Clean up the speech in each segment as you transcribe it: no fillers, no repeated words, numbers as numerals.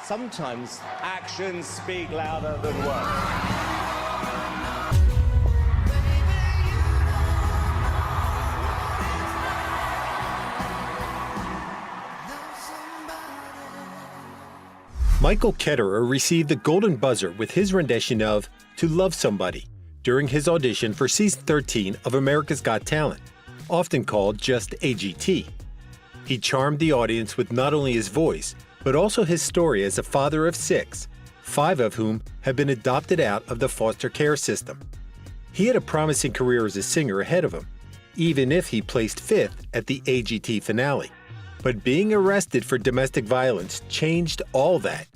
Sometimes actions speak louder than words. Michael Ketterer received the Golden Buzzer with his rendition of To Love Somebody during his audition for Season 13 of America's Got Talent, often called just AGT. He charmed the audience with not only his voice, but also his story as a father of 6, 5 of whom have been adopted out of the foster care system. He had a promising career as a singer ahead of him, even if he placed 5th at the AGT finale. But being arrested for domestic violence changed all that.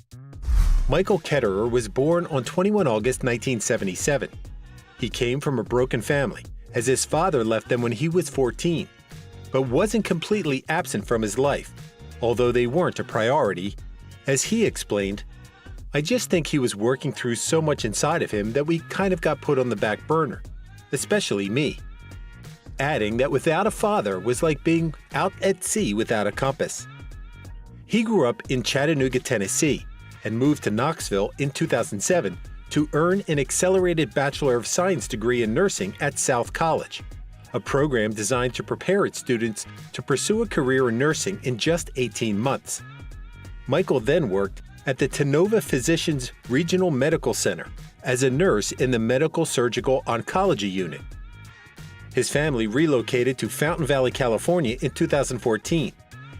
Michael Ketterer was born on 21 August 1977. He came from a broken family, as his father left them when he was 14, but wasn't completely absent from his life, although they weren't a priority. As he explained, "I just think he was working through so much inside of him that we kind of got put on the back burner, especially me," adding that without a father was like being out at sea without a compass. He grew up in Chattanooga, Tennessee, and moved to Knoxville in 2007 to earn an accelerated Bachelor of Science degree in nursing at South College, a program designed to prepare its students to pursue a career in nursing in just 18 months. Michael then worked at the Tenova Physicians Regional Medical Center as a nurse in the Medical Surgical Oncology Unit. His family relocated to Fountain Valley, California in 2014,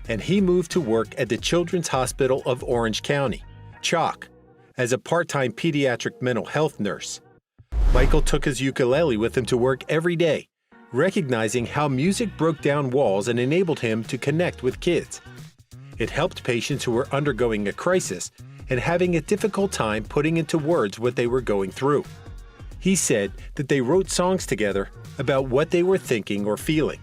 and he moved to work at the Children's Hospital of Orange County, CHOC, as a part-time pediatric mental health nurse. Michael took his ukulele with him to work every day, recognizing how music broke down walls and enabled him to connect with kids. It helped patients who were undergoing a crisis and having a difficult time putting into words what they were going through. He said that they wrote songs together about what they were thinking or feeling.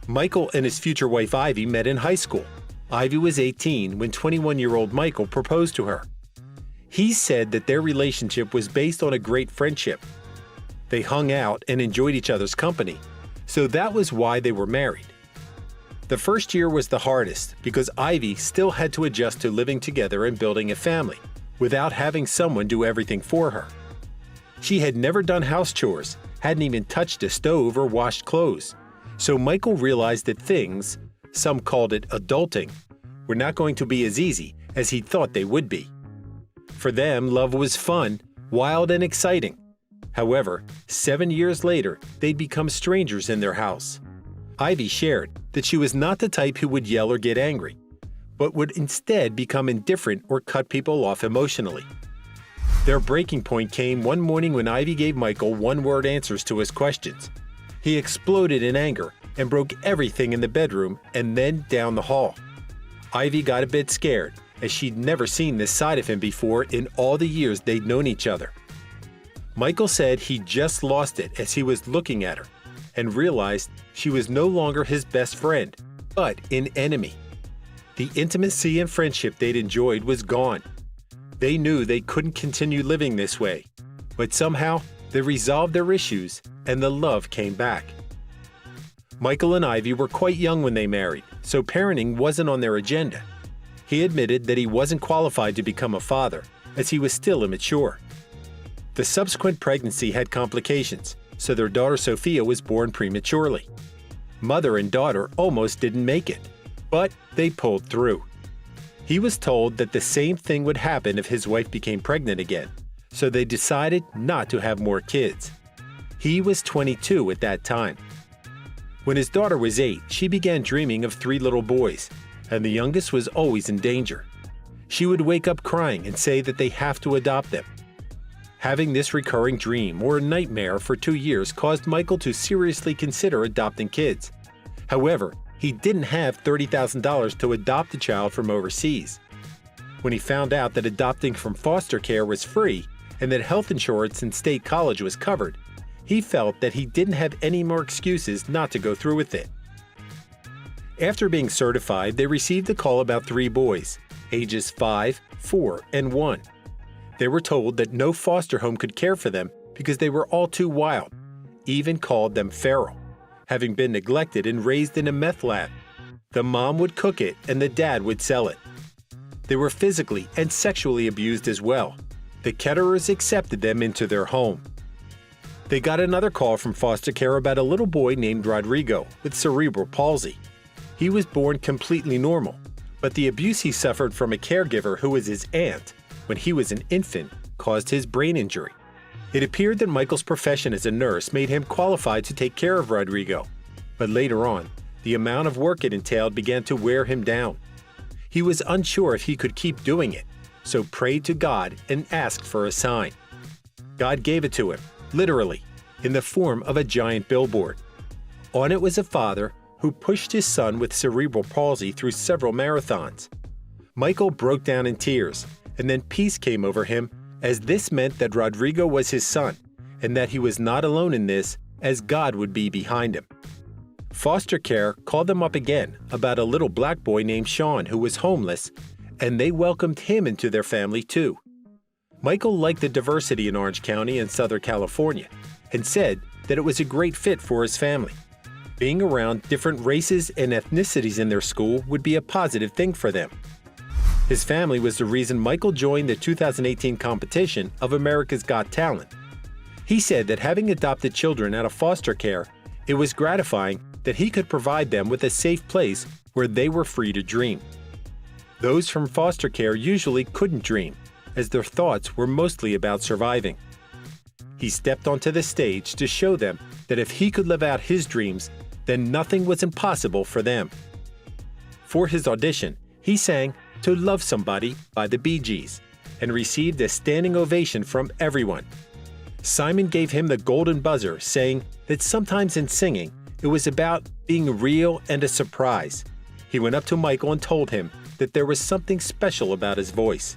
Michael and his future wife Ivy met in high school. Ivy was 18 when 21-year-old Michael proposed to her. He said that their relationship was based on a great friendship. They hung out and enjoyed each other's company, so that was why they were married. The first year was the hardest because Ivy still had to adjust to living together and building a family without having someone do everything for her. She had never done house chores, hadn't even touched a stove or washed clothes, so Michael realized that things, some called it adulting, were not going to be as easy as he thought they would be. For them, love was fun, wild, and exciting. However, 7 years later, they'd become strangers in their house. Ivy shared that she was not the type who would yell or get angry, but would instead become indifferent or cut people off emotionally. Their breaking point came one morning when Ivy gave Michael one-word answers to his questions. He exploded in anger and broke everything in the bedroom and then down the hall. Ivy got a bit scared, as she'd never seen this side of him before in all the years they'd known each other. Michael said he just lost it as he was looking at her and realized she was no longer his best friend, but an enemy. The intimacy and friendship they'd enjoyed was gone. They knew they couldn't continue living this way, but somehow they resolved their issues and the love came back. Michael and Ivy were quite young when they married, so parenting wasn't on their agenda. He admitted that he wasn't qualified to become a father, as he was still immature. The subsequent pregnancy had complications, so their daughter Sophia was born prematurely. Mother and daughter almost didn't make it, but they pulled through. He was told that the same thing would happen if his wife became pregnant again, so they decided not to have more kids. He was 22 at that time. When his daughter was 8, she began dreaming of 3 little boys, and the youngest was always in danger. She would wake up crying and say that they have to adopt them. Having this recurring dream or nightmare for 2 years caused Michael to seriously consider adopting kids. However, he didn't have $30,000 to adopt a child from overseas. When he found out that adopting from foster care was free and that health insurance and state college was covered, he felt that he didn't have any more excuses not to go through with it. After being certified, they received a call about 3 boys, ages 5, 4, and 1. They were told that no foster home could care for them because they were all too wild, even called them feral, having been neglected and raised in a meth lab. The mom would cook it and the dad would sell it. They were physically and sexually abused as well. The Ketterers accepted them into their home. They got another call from foster care about a little boy named Rodrigo with cerebral palsy. He was born completely normal, but the abuse he suffered from a caregiver who was his aunt when he was an infant caused his brain injury. It appeared that Michael's profession as a nurse made him qualified to take care of Rodrigo, but later on, the amount of work it entailed began to wear him down. He was unsure if he could keep doing it, so prayed to God and asked for a sign. God gave it to him, literally, in the form of a giant billboard. On it was a father who pushed his son with cerebral palsy through several marathons. Michael broke down in tears, and then peace came over him, as this meant that Rodrigo was his son, and that he was not alone in this, as God would be behind him. Foster care called them up again about a little black boy named Sean who was homeless, and they welcomed him into their family too. Michael liked the diversity in Orange County and Southern California, and said that it was a great fit for his family. Being around different races and ethnicities in their school would be a positive thing for them. His family was the reason Michael joined the 2018 competition of America's Got Talent. He said that having adopted children out of foster care, it was gratifying that he could provide them with a safe place where they were free to dream. Those from foster care usually couldn't dream, as their thoughts were mostly about surviving. He stepped onto the stage to show them that if he could live out his dreams, then nothing was impossible for them. For his audition, he sang "To Love Somebody" by the Bee Gees and received a standing ovation from everyone. Simon gave him the golden buzzer, saying that sometimes in singing, it was about being real and a surprise. He went up to Michael and told him that there was something special about his voice.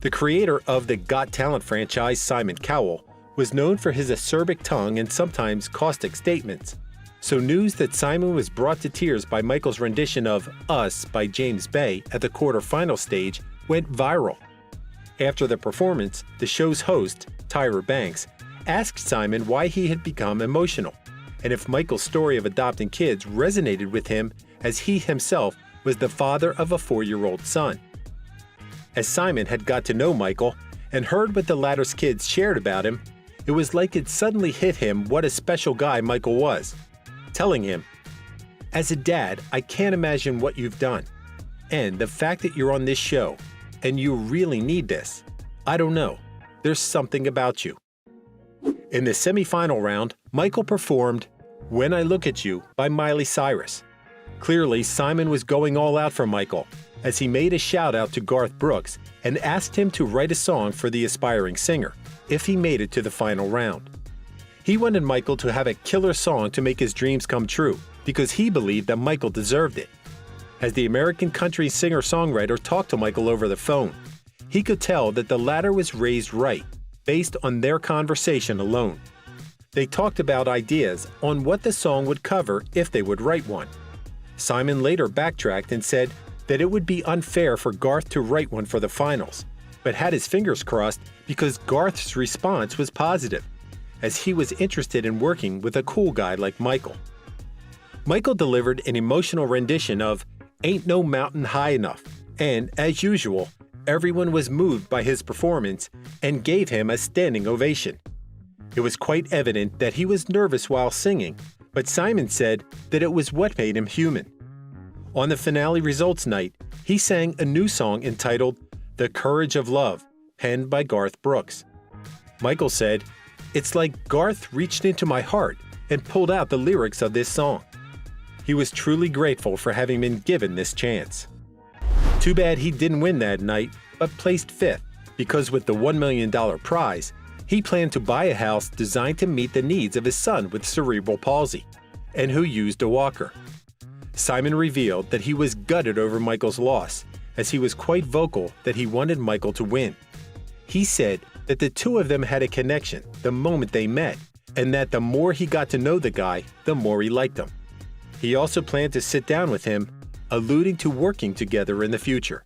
The creator of the Got Talent franchise, Simon Cowell, was known for his acerbic tongue and sometimes caustic statements. So news that Simon was brought to tears by Michael's rendition of "Us" by James Bay at the quarterfinal stage went viral. After the performance, the show's host, Tyra Banks, asked Simon why he had become emotional, and if Michael's story of adopting kids resonated with him, as he himself was the father of a 4-year-old son. As Simon had got to know Michael and heard what the latter's kids shared about him, it was like it suddenly hit him what a special guy Michael was, telling him, "As a dad, I can't imagine what you've done. And the fact that you're on this show, and you really need this, I don't know, there's something about you." In the semifinal round, Michael performed "When I Look at You" by Miley Cyrus. Clearly, Simon was going all out for Michael, as he made a shout out to Garth Brooks and asked him to write a song for the aspiring singer, if he made it to the final round. He wanted Michael to have a killer song to make his dreams come true, because he believed that Michael deserved it. As the American country singer-songwriter talked to Michael over the phone, he could tell that the latter was raised right, based on their conversation alone. They talked about ideas on what the song would cover if they would write one. Simon later backtracked and said that it would be unfair for Garth to write one for the finals, but had his fingers crossed because Garth's response was positive, as he was interested in working with a cool guy like Michael. Michael delivered an emotional rendition of "Ain't No Mountain High Enough," and, as usual, everyone was moved by his performance and gave him a standing ovation. It was quite evident that he was nervous while singing, but Simon said that it was what made him human. On the finale results night, he sang a new song entitled "The Courage of Love," penned by Garth Brooks. Michael said, "It's like Garth reached into my heart and pulled out the lyrics of this song." He was truly grateful for having been given this chance. Too bad he didn't win that night, but placed 5th, because with the $1 million prize, he planned to buy a house designed to meet the needs of his son with cerebral palsy, and who used a walker. Simon revealed that he was gutted over Michael's loss, as he was quite vocal that he wanted Michael to win. He said that the two of them had a connection the moment they met, and that the more he got to know the guy, the more he liked him. He also planned to sit down with him, alluding to working together in the future.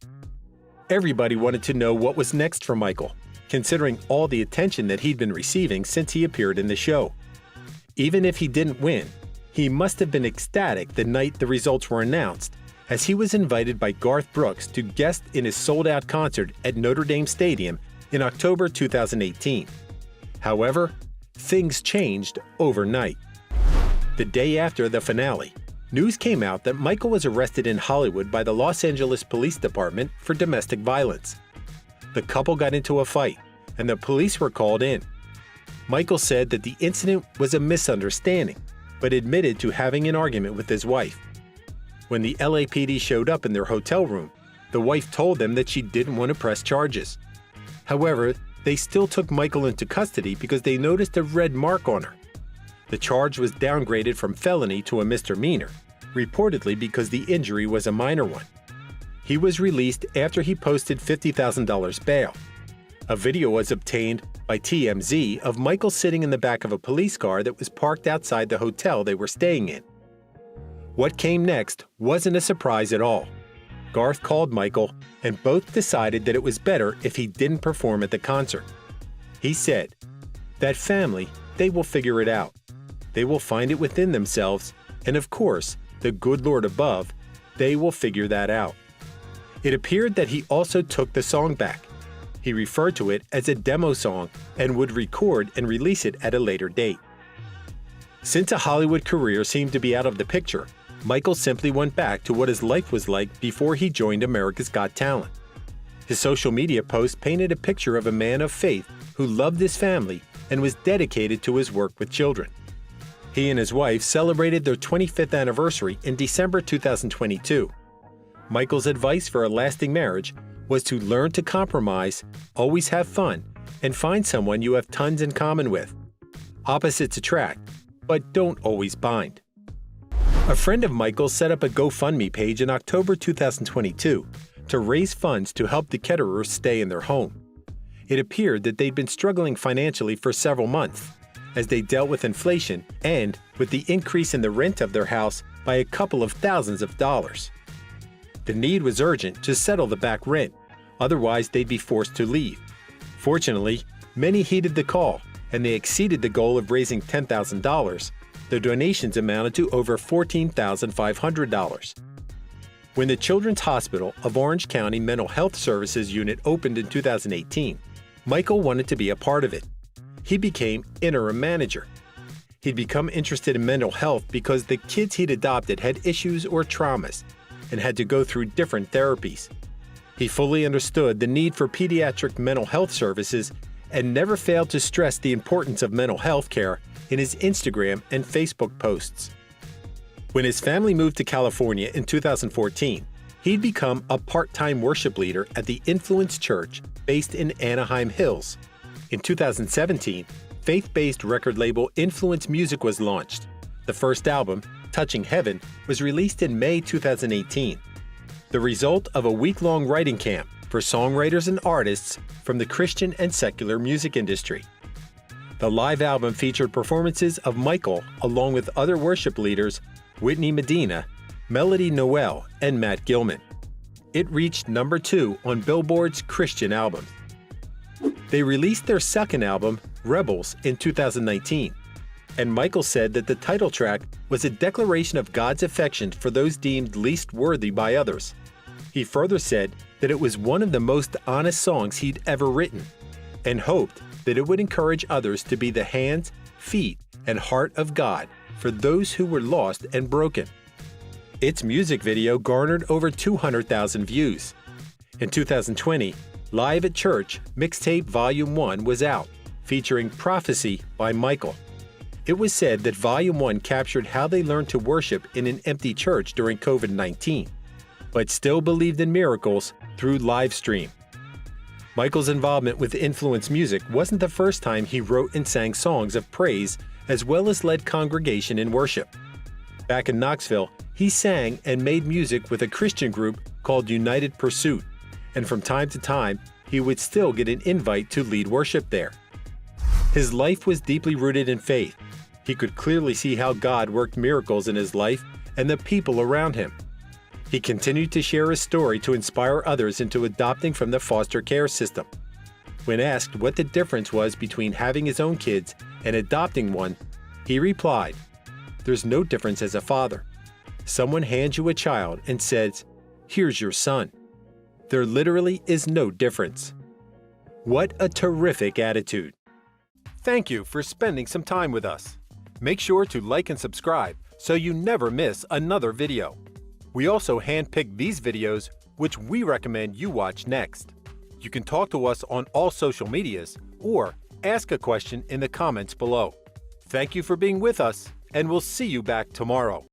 Everybody wanted to know what was next for Michael, considering all the attention that he'd been receiving since he appeared in the show. Even if he didn't win, he must have been ecstatic the night the results were announced, as he was invited by Garth Brooks to guest in his sold-out concert at Notre Dame Stadium in October 2018. However, things changed overnight. The day after the finale, news came out that Michael was arrested in Hollywood by the Los Angeles Police Department for domestic violence. The couple got into a fight, and the police were called in. Michael said that the incident was a misunderstanding, but admitted to having an argument with his wife. When the LAPD showed up in their hotel room, the wife told them that she didn't want to press charges. However, they still took Michael into custody because they noticed a red mark on her. The charge was downgraded from felony to a misdemeanor, reportedly because the injury was a minor one. He was released after he posted $50,000 bail. A video was obtained by TMZ of Michael sitting in the back of a police car that was parked outside the hotel they were staying in. What came next wasn't a surprise at all. Garth called Michael, and both decided that it was better if he didn't perform at the concert. He said, "That family, they will figure it out. They will find it within themselves, and of course, the good Lord above, they will figure that out." It appeared that he also took the song back. He referred to it as a demo song and would record and release it at a later date. Since a Hollywood career seemed to be out of the picture, Michael simply went back to what his life was like before he joined America's Got Talent. His social media post painted a picture of a man of faith who loved his family and was dedicated to his work with children. He and his wife celebrated their 25th anniversary in December 2022. Michael's advice for a lasting marriage was to learn to compromise, always have fun, and find someone you have tons in common with. Opposites attract, but don't always bind. A friend of Michael's set up a GoFundMe page in October 2022 to raise funds to help the Ketterers stay in their home. It appeared that they'd been struggling financially for several months as they dealt with inflation and with the increase in the rent of their house by a couple of thousands of dollars. The need was urgent to settle the back rent, otherwise they'd be forced to leave. Fortunately, many heeded the call, and they exceeded the goal of raising $10,000. The donations amounted to over $14,500. When the Children's Hospital of Orange County Mental Health Services unit opened in 2018, Michael wanted to be a part of it. He became interim manager. He'd become interested in mental health because the kids he'd adopted had issues or traumas and had to go through different therapies. He fully understood the need for pediatric mental health services and never failed to stress the importance of mental health care in his Instagram and Facebook posts. When his family moved to California in 2014, he'd become a part-time worship leader at the Influence Church based in Anaheim Hills. In 2017, faith-based record label Influence Music was launched. The first album, Touching Heaven, was released in May 2018, the result of a week-long writing camp for songwriters and artists from the Christian and secular music industry. The live album featured performances of Michael along with other worship leaders Whitney Medina, Melody Noel, and Matt Gilman. It reached number 2 on Billboard's Christian albums. They released their second album, Rebels, in 2019, and Michael said that the title track was a declaration of God's affection for those deemed least worthy by others. He further said that it was one of the most honest songs he'd ever written, and hoped that it would encourage others to be the hands, feet, and heart of God for those who were lost and broken. Its music video garnered over 200,000 views. In 2020, Live at Church Mixtape Volume 1 was out, featuring Prophecy by Michael. It was said that Volume 1 captured how they learned to worship in an empty church during COVID-19, but still believed in miracles through live stream. Michael's involvement with Influence Music wasn't the first time he wrote and sang songs of praise as well as led congregation in worship. Back in Knoxville, he sang and made music with a Christian group called United Pursuit, and from time to time, he would still get an invite to lead worship there. His life was deeply rooted in faith. He could clearly see how God worked miracles in his life and the people around him. He continued to share his story to inspire others into adopting from the foster care system. When asked what the difference was between having his own kids and adopting one, he replied, "There's no difference as a father. someone hands you a child and says, "Here's your son." There literally is no difference. What a terrific attitude! Thank you for spending some time with us. Make sure to like and subscribe so you never miss another video. We also handpick these videos which we recommend you watch next. You can talk to us on all social medias or ask a question in the comments below. Thank you for being with us, and we'll see you back tomorrow.